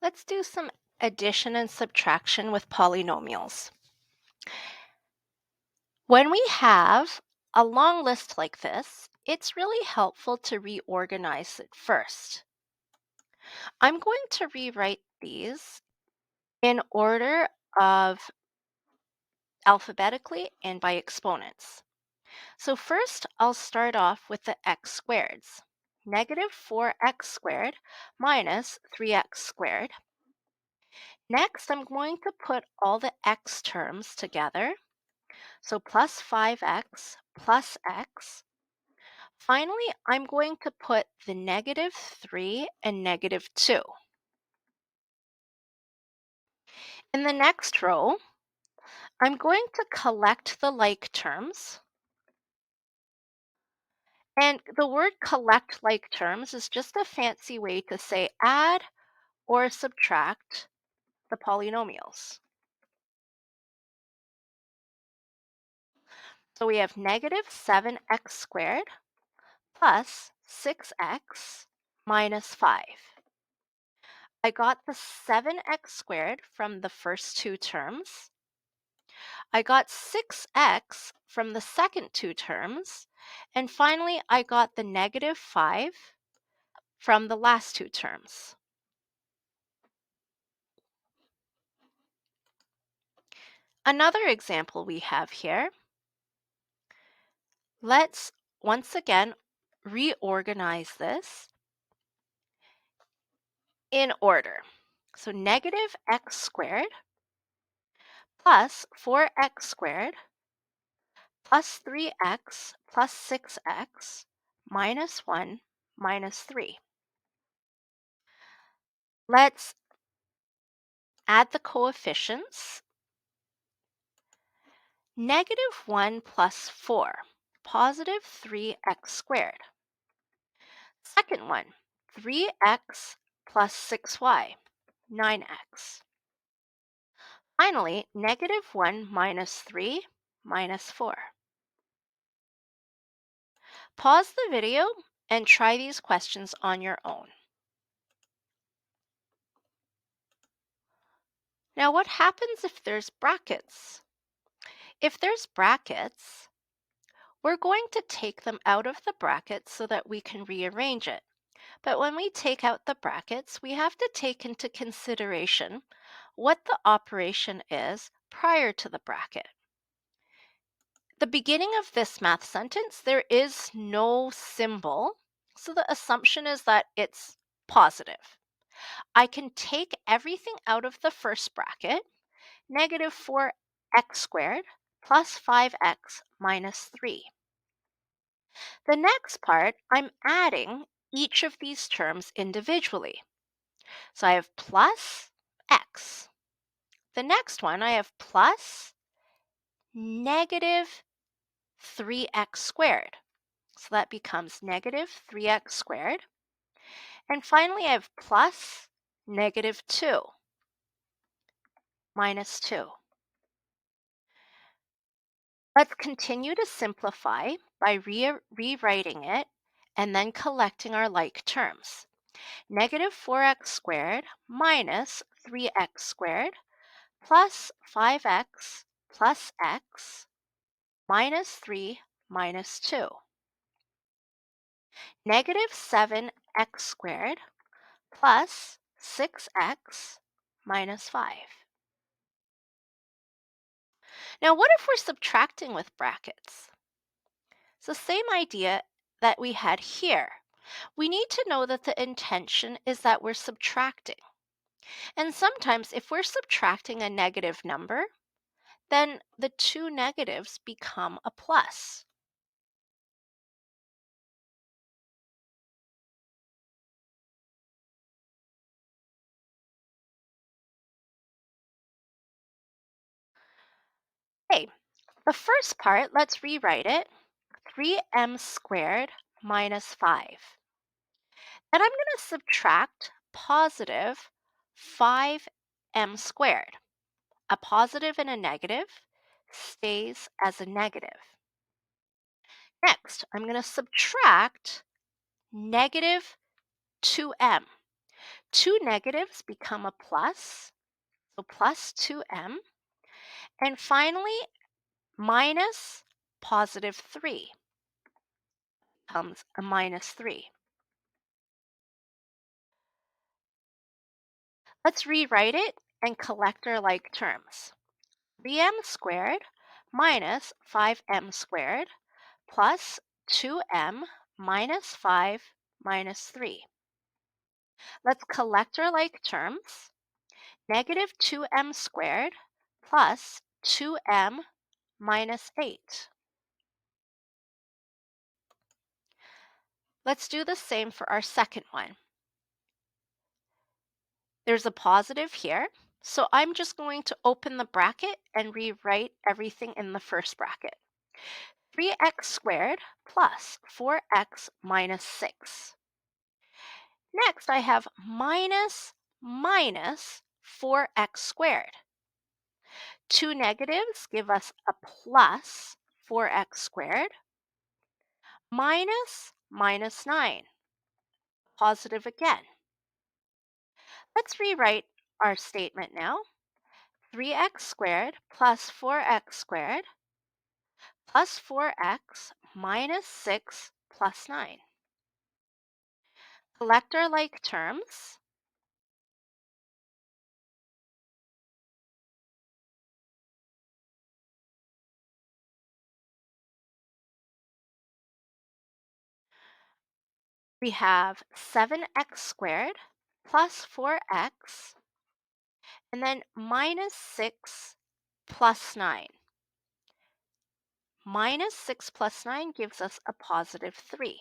Let's do some addition and subtraction with polynomials. When we have a long list like this, it's really helpful to reorganize it first. I'm going to rewrite these in order of alphabetically and by exponents. So first, I'll start off with the x squareds. Negative 4x squared minus 3x squared. Next, I'm going to put all the x terms together. So plus 5x plus x. Finally, I'm going to put the negative 3 and negative 2. In the next row, I'm going to collect the like terms. And the word collect like terms is just a fancy way to say add or subtract the polynomials. So we have negative 7x squared plus 6x minus 5. I got the 7x squared from the first two terms. I got 6x from the second two terms. And finally, I got the negative 5 from the last two terms. Another example we have here. Let's once again reorganize this in order. So negative x squared plus 4x squared plus 3x plus 6x minus 1 minus 3. Let's add the coefficients. Negative 1 plus 4, positive 3x squared. Second one, 3x plus 6y, 9x. Finally, negative 1 minus 3 minus 4. Pause the video and try these questions on your own. Now, what happens if there's brackets? If there's brackets, we're going to take them out of the brackets so that we can rearrange it. But when we take out the brackets, we have to take into consideration what the operation is prior to the bracket. The beginning of this math sentence, there is no symbol, so the assumption is that it's positive. I can take everything out of the first bracket, negative 4x squared plus 5x minus 3. The next part, I'm adding each of these terms individually. So I have plus x. The next one, I have plus negative 3x squared. So that becomes negative 3x squared. And finally, I have plus negative 2 minus 2. Let's continue to simplify by rewriting it and then collecting our like terms. Negative 4x squared minus 3x squared plus 5x plus x minus 3 minus 2. Negative 7x squared plus 6x minus 5. Now, what if we're subtracting with brackets? It's the same idea that we had here. We need to know that the intention is that we're subtracting. And sometimes if we're subtracting a negative number, then the two negatives become a plus. Okay, the first part, let's rewrite it. 3m squared minus 5. And I'm going to subtract positive 5m squared. A positive and a negative stays as a negative. Next, I'm going to subtract negative 2m. Two negatives become a plus, so plus 2m. And finally, minus positive 3 becomes a minus 3. Let's rewrite it and collect our like terms. 3m squared minus 5m squared plus 2m minus 5 minus 3. Let's collect our like terms. Negative 2m squared plus 2m minus 8. Let's do the same for our second one. There's a positive here, so I'm just going to open the bracket and rewrite everything in the first bracket. 3x squared plus 4x minus 6. Next, I have minus 4x squared. Two negatives give us a plus 4x squared minus 9, positive again. Let's rewrite our statement now. 3x squared plus 4x squared plus 4x minus 6 plus 9. Collect our like terms. We have 7x squared plus 4x and then minus 6 plus 9. Minus 6 plus 9 gives us a positive 3.